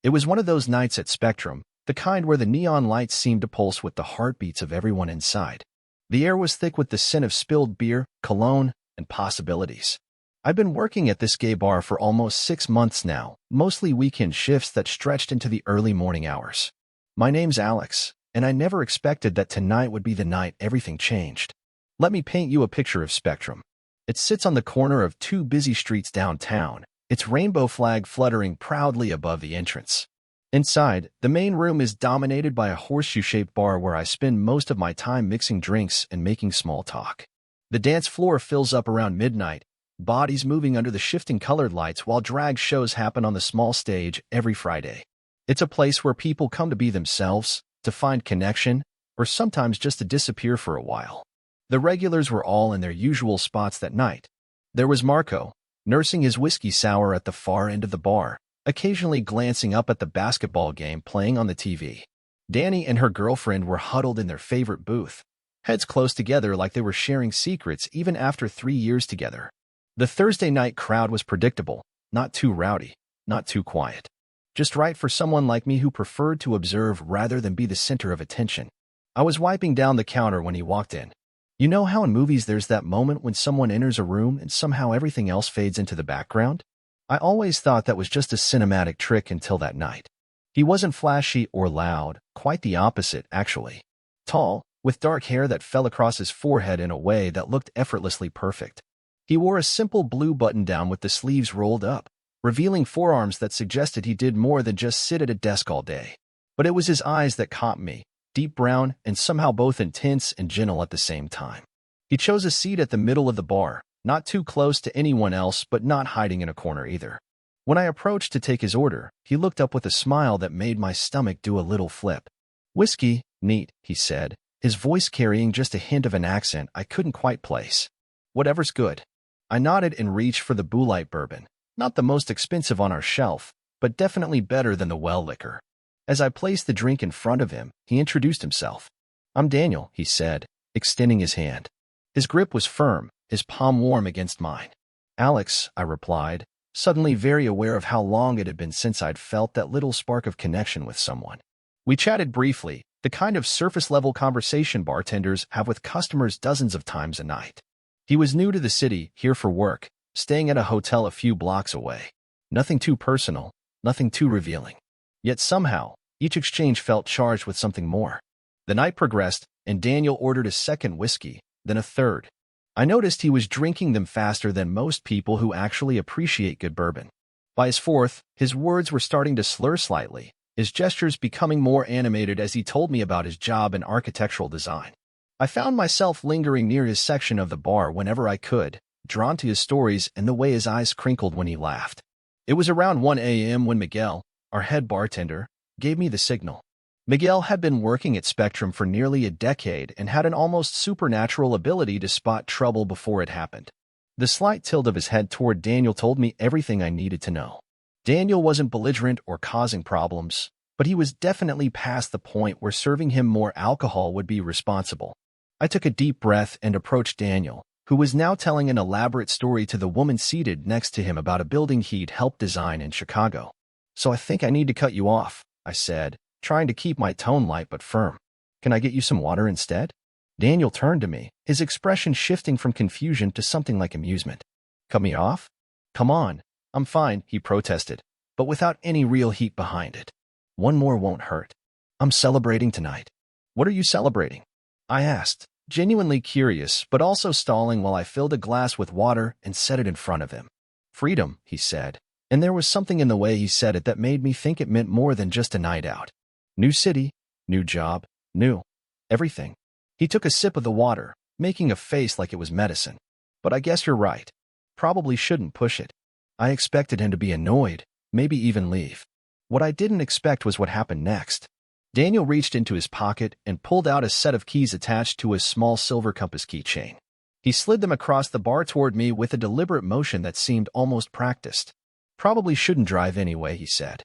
It was one of those nights at Spectrum, the kind where the neon lights seemed to pulse with the heartbeats of everyone inside. The air was thick with the scent of spilled beer, cologne, and possibilities. I've been working at this gay bar for almost 6 months now, mostly weekend shifts that stretched into the early morning hours. My name's Alex, and I never expected that tonight would be the night everything changed. Let me paint you a picture of Spectrum. It sits on the corner of 2 busy streets downtown, its rainbow flag fluttering proudly above the entrance. Inside, the main room is dominated by a horseshoe-shaped bar where I spend most of my time mixing drinks and making small talk. The dance floor fills up around midnight, bodies moving under the shifting colored lights while drag shows happen on the small stage every Friday. It's a place where people come to be themselves, to find connection, or sometimes just to disappear for a while. The regulars were all in their usual spots that night. There was Marco, nursing his whiskey sour at the far end of the bar, occasionally glancing up at the basketball game playing on the TV. Danny and her girlfriend were huddled in their favorite booth, heads close together like they were sharing secrets even after 3 years together. The Thursday night crowd was predictable, not too rowdy, not too quiet. Just right for someone like me who preferred to observe rather than be the center of attention. I was wiping down the counter when he walked in. You know how in movies there's that moment when someone enters a room and somehow everything else fades into the background? I always thought that was just a cinematic trick until that night. He wasn't flashy or loud, quite the opposite, actually. Tall, with dark hair that fell across his forehead in a way that looked effortlessly perfect. He wore a simple blue button-down with the sleeves rolled up, revealing forearms that suggested he did more than just sit at a desk all day. But it was his eyes that caught me, deep brown and somehow both intense and gentle at the same time. He chose a seat at the middle of the bar, not too close to anyone else but not hiding in a corner either. When I approached to take his order, he looked up with a smile that made my stomach do a little flip. "Whiskey, neat," he said, his voice carrying just a hint of an accent I couldn't quite place. "Whatever's good." I nodded and reached for the Boo Light bourbon, not the most expensive on our shelf, but definitely better than the well liquor. As I placed the drink in front of him, he introduced himself. "I'm Daniel," he said, extending his hand. His grip was firm, his palm warm against mine. "Alex," I replied, suddenly very aware of how long it had been since I'd felt that little spark of connection with someone. We chatted briefly, the kind of surface-level conversation bartenders have with customers dozens of times a night. He was new to the city, here for work, staying at a hotel a few blocks away. Nothing too personal, nothing too revealing. Yet somehow, each exchange felt charged with something more. The night progressed, and Daniel ordered a second whiskey, then a third. I noticed he was drinking them faster than most people who actually appreciate good bourbon. By his fourth, his words were starting to slur slightly, his gestures becoming more animated as he told me about his job in architectural design. I found myself lingering near his section of the bar whenever I could, drawn to his stories and the way his eyes crinkled when he laughed. It was around 1 a.m. when Miguel, our head bartender, gave me the signal. Miguel had been working at Spectrum for nearly a decade and had an almost supernatural ability to spot trouble before it happened. The slight tilt of his head toward Daniel told me everything I needed to know. Daniel wasn't belligerent or causing problems, but he was definitely past the point where serving him more alcohol would be responsible. I took a deep breath and approached Daniel, who was now telling an elaborate story to the woman seated next to him about a building he'd helped design in Chicago. "So I think I need to cut you off," I said, trying to keep my tone light but firm. "Can I get you some water instead?" Daniel turned to me, his expression shifting from confusion to something like amusement. "Cut me off? Come on, I'm fine," he protested, but without any real heat behind it. "One more won't hurt. I'm celebrating tonight." "What are you celebrating?" I asked, genuinely curious but also stalling while I filled a glass with water and set it in front of him. "Freedom," he said, and there was something in the way he said it that made me think it meant more than just a night out. New city, new job, new everything. He took a sip of the water, making a face like it was medicine. "But I guess you're right. Probably shouldn't push it." I expected him to be annoyed, maybe even leave. What I didn't expect was what happened next. Daniel reached into his pocket and pulled out a set of keys attached to a small silver compass keychain. He slid them across the bar toward me with a deliberate motion that seemed almost practiced. "Probably shouldn't drive anyway," he said.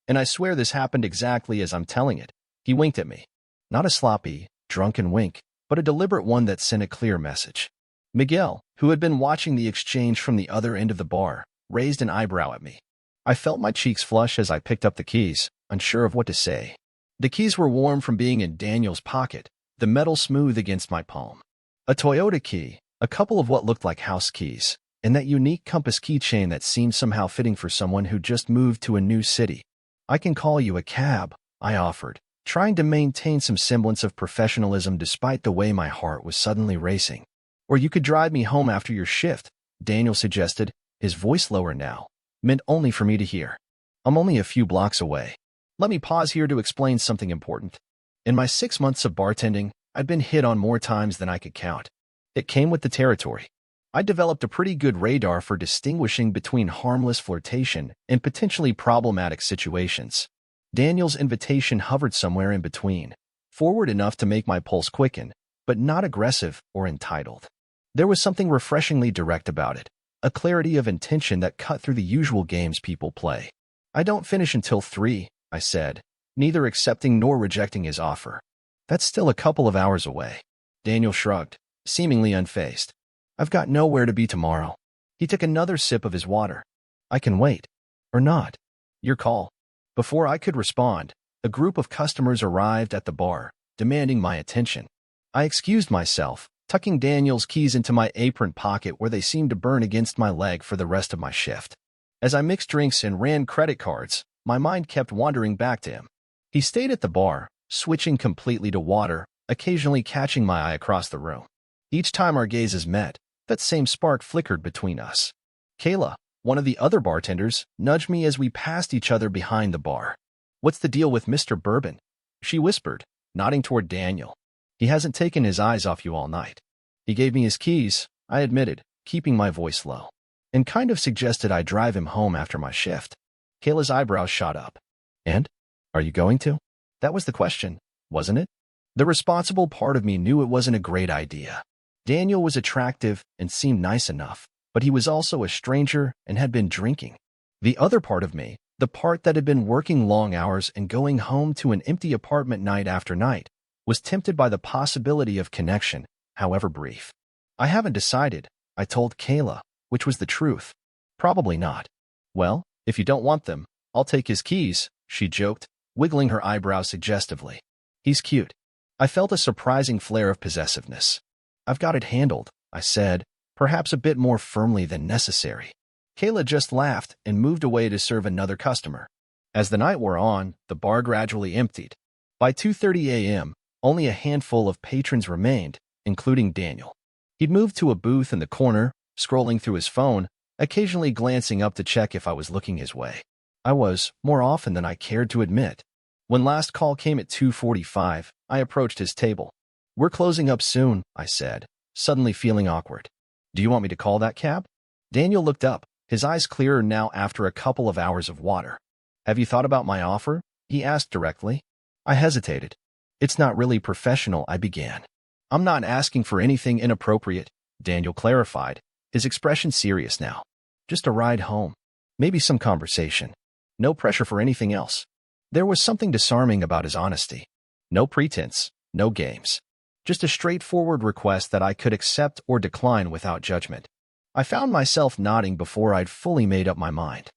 And I swear this happened exactly as I'm telling it, he winked at me. Not a sloppy, drunken wink, but a deliberate one that sent a clear message. Miguel, who had been watching the exchange from the other end of the bar, raised an eyebrow at me. I felt my cheeks flush as I picked up the keys, unsure of what to say. The keys were warm from being in Daniel's pocket, the metal smooth against my palm. A Toyota key, a couple of what looked like house keys, and that unique compass keychain that seemed somehow fitting for someone who just moved to a new city. "I can call you a cab," I offered, trying to maintain some semblance of professionalism despite the way my heart was suddenly racing. "Or you could drive me home after your shift," Daniel suggested, his voice lower now, meant only for me to hear. "I'm only a few blocks away." Let me pause here to explain something important. In my 6 months of bartending, I'd been hit on more times than I could count. It came with the territory. I developed a pretty good radar for distinguishing between harmless flirtation and potentially problematic situations. Daniel's invitation hovered somewhere in between, forward enough to make my pulse quicken, but not aggressive or entitled. There was something refreshingly direct about it, a clarity of intention that cut through the usual games people play. "I don't finish until 3, I said, neither accepting nor rejecting his offer. "That's still a couple of hours away." Daniel shrugged, seemingly unfazed. "I've got nowhere to be tomorrow." He took another sip of his water. "I can wait. Or not. Your call." Before I could respond, a group of customers arrived at the bar, demanding my attention. I excused myself, tucking Daniel's keys into my apron pocket where they seemed to burn against my leg for the rest of my shift. As I mixed drinks and ran credit cards, my mind kept wandering back to him. He stayed at the bar, switching completely to water, occasionally catching my eye across the room. Each time our gazes met, that same spark flickered between us. Kayla, one of the other bartenders, nudged me as we passed each other behind the bar. "What's the deal with Mr. Bourbon?" she whispered, nodding toward Daniel. "He hasn't taken his eyes off you all night." "He gave me his keys," I admitted, keeping my voice low, "and kind of suggested I drive him home after my shift." Kayla's eyebrows shot up. "And? Are you going to?" That was the question, wasn't it? The responsible part of me knew it wasn't a great idea. Daniel was attractive and seemed nice enough, but he was also a stranger and had been drinking. The other part of me, the part that had been working long hours and going home to an empty apartment night after night, was tempted by the possibility of connection, however brief. "I haven't decided," I told Kayla, which was the truth. "Probably not." "Well, if you don't want them, I'll take his keys," she joked, wiggling her eyebrows suggestively. "He's cute." I felt a surprising flare of possessiveness. "I've got it handled," I said, perhaps a bit more firmly than necessary. Kayla just laughed and moved away to serve another customer. As the night wore on, the bar gradually emptied. By 2:30 a.m., only a handful of patrons remained, including Daniel. He'd moved to a booth in the corner, scrolling through his phone, occasionally glancing up to check if I was looking his way. I was, more often than I cared to admit. When last call came at 2:45, I approached his table. "We're closing up soon," I said, suddenly feeling awkward. "Do you want me to call that cab?" Daniel looked up, his eyes clearer now after a couple of hours of water. "Have you thought about my offer?" he asked directly. I hesitated. "It's not really professional," I began. "I'm not asking for anything inappropriate," Daniel clarified, his expression serious now. "Just a ride home. Maybe some conversation. No pressure for anything else." There was something disarming about his honesty. No pretense, no games. Just a straightforward request that I could accept or decline without judgment. I found myself nodding before I'd fully made up my mind.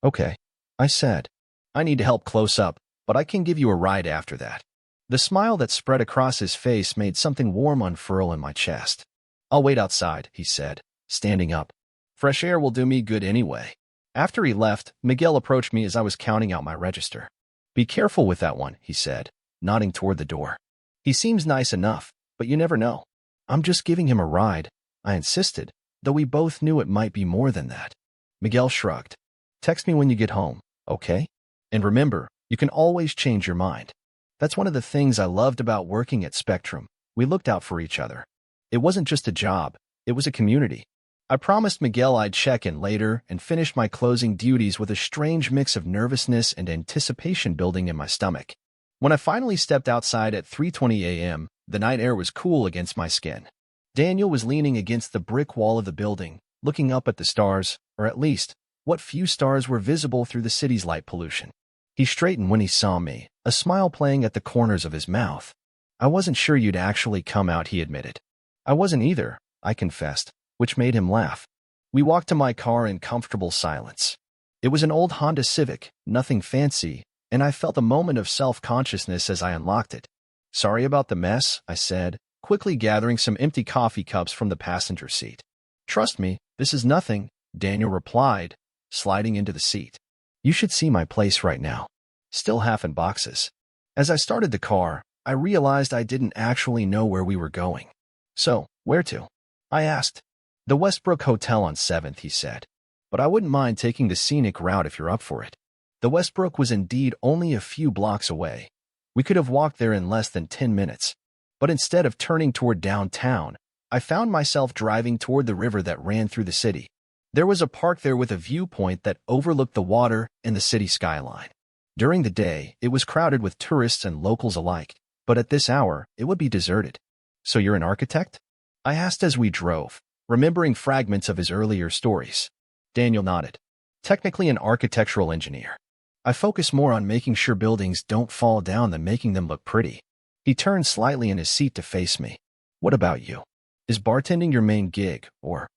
"Okay," I said. "I need to help close up, but I can give you a ride after that." The smile that spread across his face made something warm unfurl in my chest. "I'll wait outside," he said, standing up. "Fresh air will do me good anyway." After he left, Miguel approached me as I was counting out my register. "Be careful with that one," he said, nodding toward the door. "He seems nice enough, but you never know." "I'm just giving him a ride," I insisted, though we both knew it might be more than that. Miguel shrugged. "Text me when you get home, okay? And remember, you can always change your mind." That's one of the things I loved about working at Spectrum. We looked out for each other. It wasn't just a job, it was a community. I promised Miguel I'd check in later and finished my closing duties with a strange mix of nervousness and anticipation building in my stomach. When I finally stepped outside at 3:20 a.m., the night air was cool against my skin. Daniel was leaning against the brick wall of the building, looking up at the stars, or at least, what few stars were visible through the city's light pollution. He straightened when he saw me, a smile playing at the corners of his mouth. "I wasn't sure you'd actually come out," he admitted. "I wasn't either," I confessed, which made him laugh. We walked to my car in comfortable silence. It was an old Honda Civic, nothing fancy, and I felt a moment of self-consciousness as I unlocked it. "Sorry about the mess," I said, quickly gathering some empty coffee cups from the passenger seat. "Trust me, this is nothing," Daniel replied, sliding into the seat. "You should see my place right now. Still half in boxes." As I started the car, I realized I didn't actually know where we were going. "So, where to?" I asked. "The Westbrook Hotel on 7th, he said. "But I wouldn't mind taking the scenic route if you're up for it." The Westbrook was indeed only a few blocks away. We could have walked there in less than 10 minutes. But instead of turning toward downtown, I found myself driving toward the river that ran through the city. There was a park there with a viewpoint that overlooked the water and the city skyline. During the day, it was crowded with tourists and locals alike, but at this hour, it would be deserted. "So you're an architect?" I asked as we drove, remembering fragments of his earlier stories. Daniel nodded. "Technically an architectural engineer. I focus more on making sure buildings don't fall down than making them look pretty." He turned slightly in his seat to face me. "What about you? Is bartending your main gig, or?"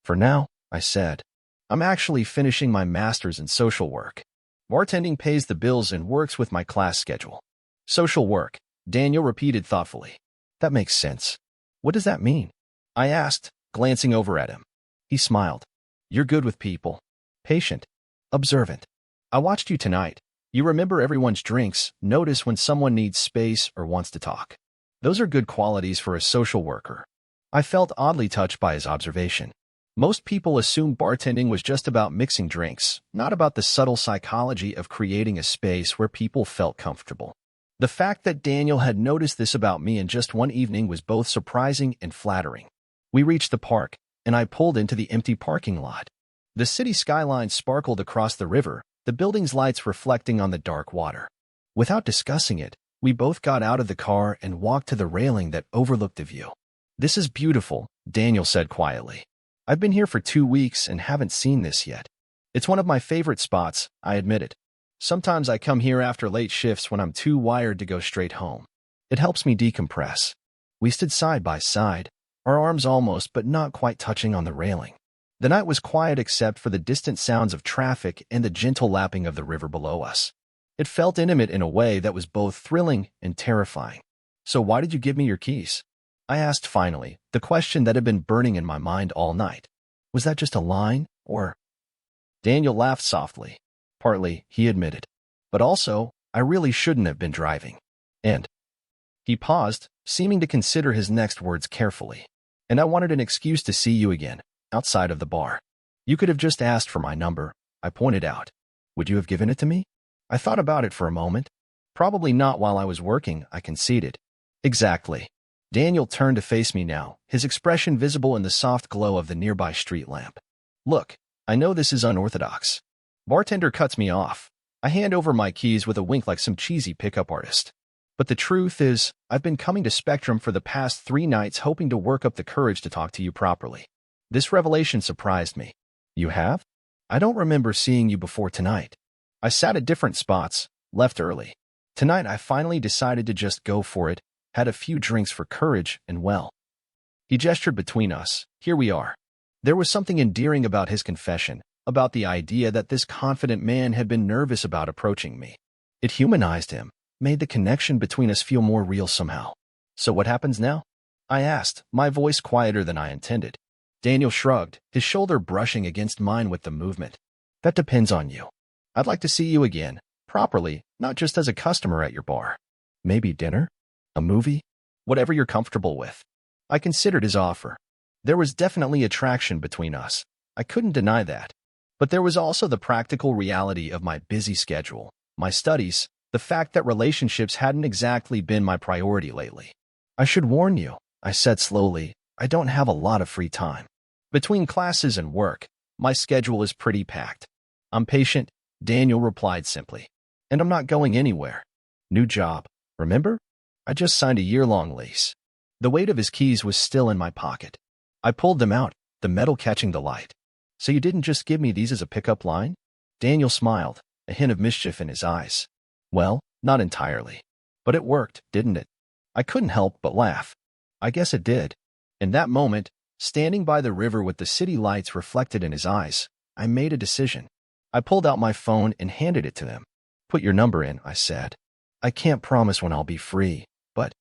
"For now," I said. "I'm actually finishing my master's in social work. Bartending pays the bills and works with my class schedule." "Social work," Daniel repeated thoughtfully. "That makes sense. What does that mean?" I asked, glancing over at him. He smiled. "You're good with people. Patient. Observant. I watched you tonight. You remember everyone's drinks, notice when someone needs space or wants to talk. Those are good qualities for a social worker." I felt oddly touched by his observation. Most people assumed bartending was just about mixing drinks, not about the subtle psychology of creating a space where people felt comfortable. The fact that Daniel had noticed this about me in just one evening was both surprising and flattering. We reached the park, and I pulled into the empty parking lot. The city skyline sparkled across the river, the building's lights reflecting on the dark water. Without discussing it, we both got out of the car and walked to the railing that overlooked the view. "This is beautiful," Daniel said quietly. "I've been here for 2 weeks and haven't seen this yet." "It's one of my favorite spots," I admitted. "Sometimes I come here after late shifts when I'm too wired to go straight home. It helps me decompress." We stood side by side, our arms almost but not quite touching on the railing. The night was quiet except for the distant sounds of traffic and the gentle lapping of the river below us. It felt intimate in a way that was both thrilling and terrifying. "So why did you give me your keys?" I asked finally, the question that had been burning in my mind all night. Was that just a line, or? Daniel laughed softly. "Partly," he admitted. "But also, I really shouldn't have been driving. And—" He paused, seeming to consider his next words carefully. "And I wanted an excuse to see you again, outside of the bar. You could have just asked for my number," I pointed out. "Would you have given it to me?" I thought about it for a moment. "Probably not while I was working," I conceded. "Exactly." Daniel turned to face me now, his expression visible in the soft glow of the nearby street lamp. "Look, I know this is unorthodox." Bartender cuts me off. I hand over my keys with a wink like some cheesy pickup artist. "But the truth is, I've been coming to Spectrum for the past 3 nights hoping to work up the courage to talk to you properly." This revelation surprised me. "You have? I don't remember seeing you before tonight." I sat at different spots, left early. Tonight I finally decided to just go for it, had a few drinks for courage, and well. He gestured between us. Here we are. There was something endearing about his confession, about the idea that this confident man had been nervous about approaching me. It humanized him, made the connection between us feel more real somehow. "So what happens now?" I asked, my voice quieter than I intended. Daniel shrugged, his shoulder brushing against mine with the movement. "That depends on you. I'd like to see you again, properly, not just as a customer at your bar. Maybe dinner? A movie? Whatever you're comfortable with." I considered his offer. There was definitely attraction between us. I couldn't deny that. But there was also the practical reality of my busy schedule, my studies, the fact that relationships hadn't exactly been my priority lately. "I should warn you," I said slowly, "I don't have a lot of free time. Between classes and work, my schedule is pretty packed." "I'm patient," Daniel replied simply. "And I'm not going anywhere. New job, remember? I just signed a year-long lease." The weight of his keys was still in my pocket. I pulled them out, the metal catching the light. "So you didn't just give me these as a pickup line?" Daniel smiled, a hint of mischief in his eyes. "Well, not entirely. But it worked, didn't it?" I couldn't help but laugh. "I guess it did." In that moment, standing by the river with the city lights reflected in his eyes, I made a decision. I pulled out my phone and handed it to him. "Put your number in," I said. "I can't promise when I'll be free, but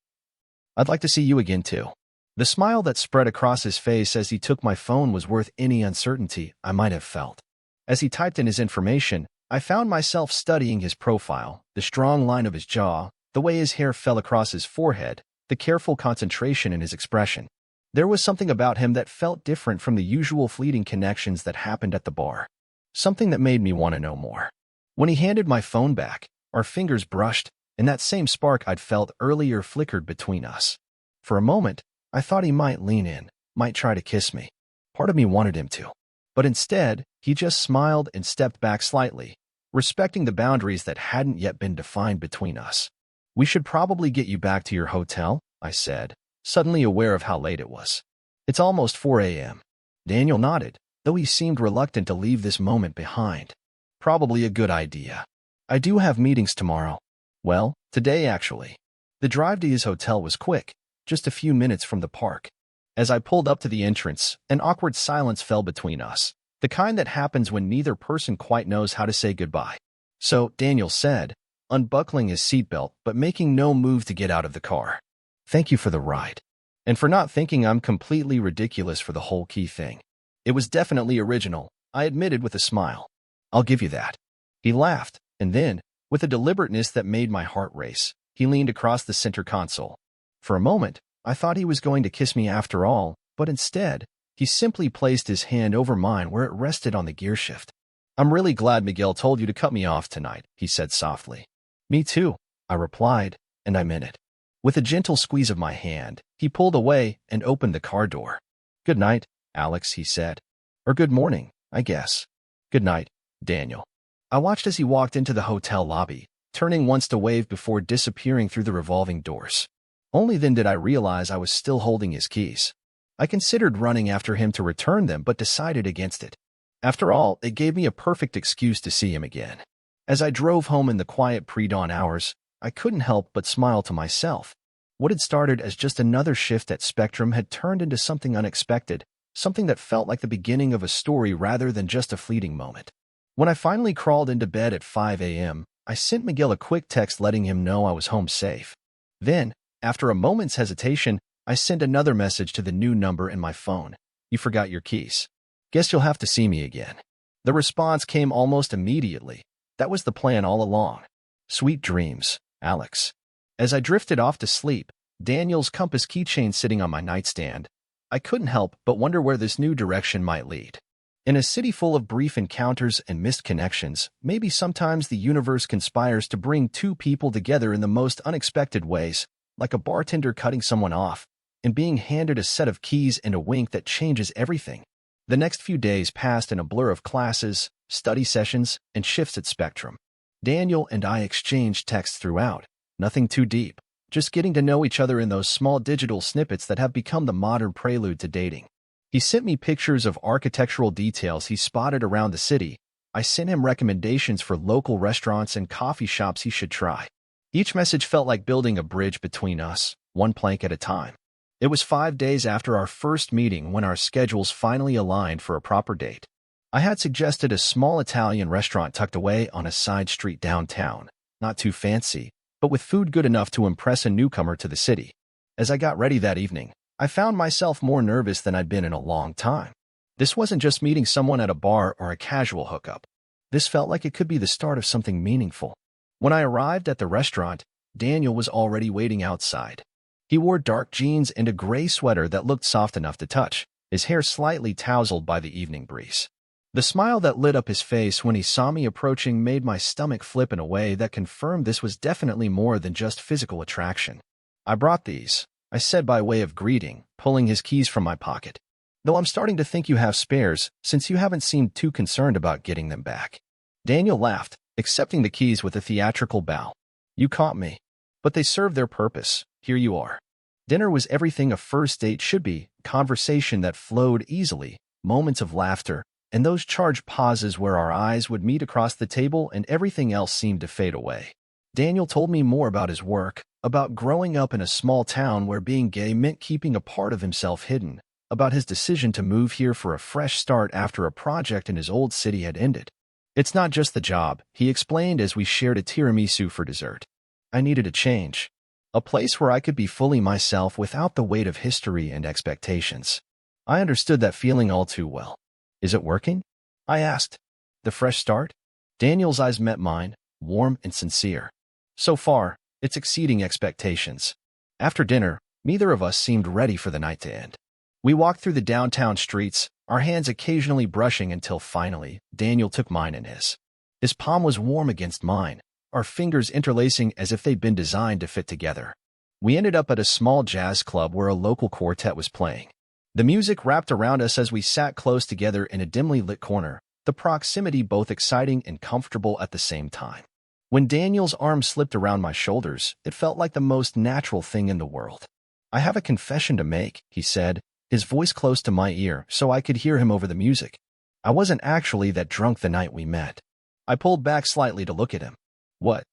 I'd like to see you again too." The smile that spread across his face as he took my phone was worth any uncertainty I might have felt. As he typed in his information, I found myself studying his profile, the strong line of his jaw, the way his hair fell across his forehead, the careful concentration in his expression. There was something about him that felt different from the usual fleeting connections that happened at the bar. Something that made me want to know more. When he handed my phone back, our fingers brushed, and that same spark I'd felt earlier flickered between us. For a moment, I thought he might lean in, might try to kiss me. Part of me wanted him to. But instead, he just smiled and stepped back slightly, respecting the boundaries that hadn't yet been defined between us. "We should probably get you back to your hotel," I said, suddenly aware of how late it was. "It's almost 4 a.m. Daniel nodded, though he seemed reluctant to leave this moment behind. "Probably a good idea. I do have meetings tomorrow. Well, today actually." The drive to his hotel was quick, just a few minutes from the park. As I pulled up to the entrance, an awkward silence fell between us, the kind that happens when neither person quite knows how to say goodbye. "So," Daniel said, unbuckling his seatbelt but making no move to get out of the car. "Thank you for the ride. And for not thinking I'm completely ridiculous for the whole key thing. It was definitely original," I admitted with a smile. "I'll give you that." He laughed, and then, with a deliberateness that made my heart race, he leaned across the center console. For a moment, I thought he was going to kiss me after all, but instead, he simply placed his hand over mine where it rested on the gearshift. "I'm really glad Miguel told you to cut me off tonight," he said softly. "Me too," I replied, and I meant it. With a gentle squeeze of my hand, he pulled away and opened the car door. "Good night, Alex," he said. "Or good morning, I guess." "Good night, Daniel." I watched as he walked into the hotel lobby, turning once to wave before disappearing through the revolving doors. Only then did I realize I was still holding his keys. I considered running after him to return them but decided against it. After all, it gave me a perfect excuse to see him again. As I drove home in the quiet pre-dawn hours, I couldn't help but smile to myself. What had started as just another shift at Spectrum had turned into something unexpected, something that felt like the beginning of a story rather than just a fleeting moment. When I finally crawled into bed at 5 a.m., I sent Miguel a quick text letting him know I was home safe. Then, after a moment's hesitation, I sent another message to the new number in my phone. "You forgot your keys. Guess you'll have to see me again." The response came almost immediately. "That was the plan all along. Sweet dreams, Alex." As I drifted off to sleep, Daniel's compass keychain sitting on my nightstand, I couldn't help but wonder where this new direction might lead. In a city full of brief encounters and missed connections, maybe sometimes the universe conspires to bring two people together in the most unexpected ways, like a bartender cutting someone off, and being handed a set of keys and a wink that changes everything. The next few days passed in a blur of classes, study sessions, and shifts at Spectrum. Daniel and I exchanged texts throughout, nothing too deep, just getting to know each other in those small digital snippets that have become the modern prelude to dating. He sent me pictures of architectural details he spotted around the city. I sent him recommendations for local restaurants and coffee shops he should try. Each message felt like building a bridge between us, one plank at a time. It was 5 days after our first meeting when our schedules finally aligned for a proper date. I had suggested a small Italian restaurant tucked away on a side street downtown, not too fancy, but with food good enough to impress a newcomer to the city. As I got ready that evening, I found myself more nervous than I'd been in a long time. This wasn't just meeting someone at a bar or a casual hookup. This felt like it could be the start of something meaningful. When I arrived at the restaurant, Daniel was already waiting outside. He wore dark jeans and a gray sweater that looked soft enough to touch, his hair slightly tousled by the evening breeze. The smile that lit up his face when he saw me approaching made my stomach flip in a way that confirmed this was definitely more than just physical attraction. "I brought these," I said by way of greeting, pulling his keys from my pocket. "Though I'm starting to think you have spares, since you haven't seemed too concerned about getting them back." Daniel laughed, accepting the keys with a theatrical bow. "You caught me. But they served their purpose. Here you are." Dinner was everything a first date should be, conversation that flowed easily, moments of laughter, and those charged pauses where our eyes would meet across the table and everything else seemed to fade away. Daniel told me more about his work, about growing up in a small town where being gay meant keeping a part of himself hidden, about his decision to move here for a fresh start after a project in his old city had ended. It's not just the job, he explained as we shared a tiramisu for dessert. I needed a change. A place where I could be fully myself without the weight of history and expectations. I understood that feeling all too well. Is it working? I asked. The fresh start? Daniel's eyes met mine, warm and sincere. So far, it's exceeding expectations. After dinner, neither of us seemed ready for the night to end. We walked through the downtown streets, our hands occasionally brushing until finally, Daniel took mine in his. His palm was warm against mine, our fingers interlacing as if they'd been designed to fit together. We ended up at a small jazz club where a local quartet was playing. The music wrapped around us as we sat close together in a dimly lit corner, the proximity both exciting and comfortable at the same time. When Daniel's arm slipped around my shoulders, it felt like the most natural thing in the world. I have a confession to make, he said, his voice close to my ear so I could hear him over the music. I wasn't actually that drunk the night we met. I pulled back slightly to look at him. What?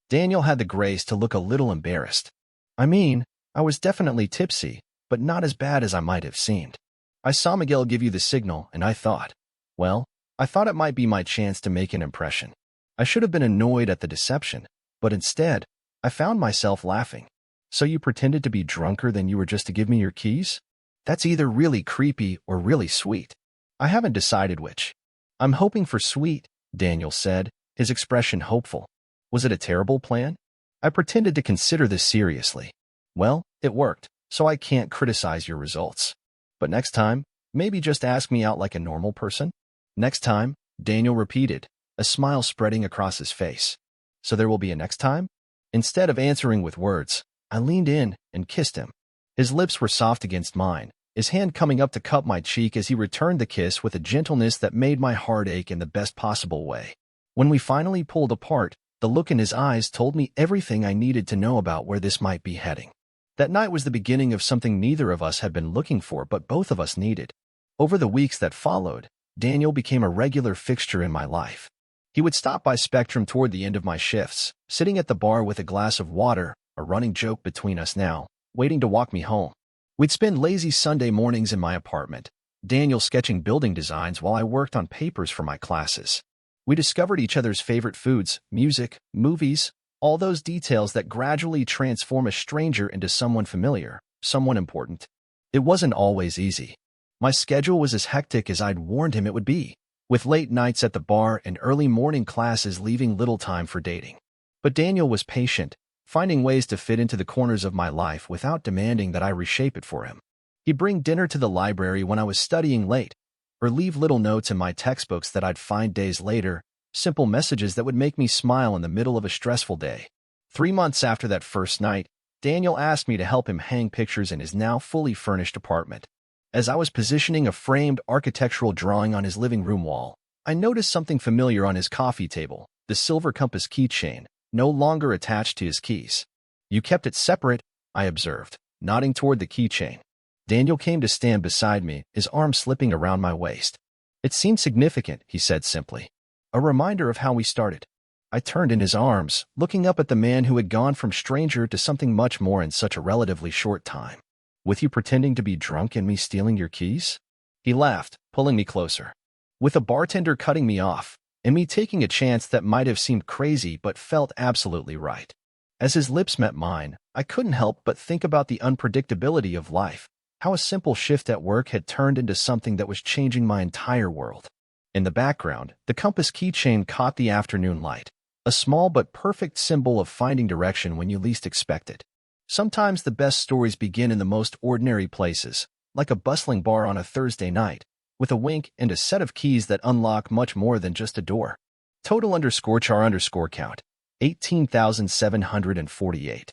Daniel had the grace to look a little embarrassed. I mean, I was definitely tipsy, but not as bad as I might have seemed. I saw Miguel give you the signal, and I thought it might be my chance to make an impression. I should have been annoyed at the deception, but instead, I found myself laughing. So you pretended to be drunker than you were just to give me your keys? That's either really creepy or really sweet. I haven't decided which. I'm hoping for sweet, Daniel said, his expression hopeful. Was it a terrible plan? I pretended to consider this seriously. Well, it worked, so I can't criticize your results. But next time, maybe just ask me out like a normal person? Next time, Daniel repeated, a smile spreading across his face. So there will be a next time? Instead of answering with words, I leaned in and kissed him. His lips were soft against mine, his hand coming up to cup my cheek as he returned the kiss with a gentleness that made my heart ache in the best possible way. When we finally pulled apart, the look in his eyes told me everything I needed to know about where this might be heading. That night was the beginning of something neither of us had been looking for but both of us needed. Over the weeks that followed, Daniel became a regular fixture in my life. He would stop by Spectrum toward the end of my shifts, sitting at the bar with a glass of water, a running joke between us now, waiting to walk me home. We'd spend lazy Sunday mornings in my apartment, Daniel sketching building designs while I worked on papers for my classes. We discovered each other's favorite foods, music, movies, all those details that gradually transform a stranger into someone familiar, someone important. It wasn't always easy. My schedule was as hectic as I'd warned him it would be, with late nights at the bar and early morning classes leaving little time for dating. But Daniel was patient, finding ways to fit into the corners of my life without demanding that I reshape it for him. He'd bring dinner to the library when I was studying late, or leave little notes in my textbooks that I'd find days later, simple messages that would make me smile in the middle of a stressful day. 3 months after that first night, Daniel asked me to help him hang pictures in his now fully furnished apartment. As I was positioning a framed architectural drawing on his living room wall, I noticed something familiar on his coffee table, the silver compass keychain, no longer attached to his keys. You kept it separate, I observed, nodding toward the keychain. Daniel came to stand beside me, his arm slipping around my waist. It seemed significant, he said simply. A reminder of how we started. I turned in his arms, looking up at the man who had gone from stranger to something much more in such a relatively short time. With you pretending to be drunk and me stealing your keys? He laughed, pulling me closer. With a bartender cutting me off, and me taking a chance that might have seemed crazy but felt absolutely right. As his lips met mine, I couldn't help but think about the unpredictability of life, how a simple shift at work had turned into something that was changing my entire world. In the background, the compass keychain caught the afternoon light, a small but perfect symbol of finding direction when you least expect it. Sometimes the best stories begin in the most ordinary places, like a bustling bar on a Thursday night, with a wink and a set of keys that unlock much more than just a door. Total_char_count, 18,748.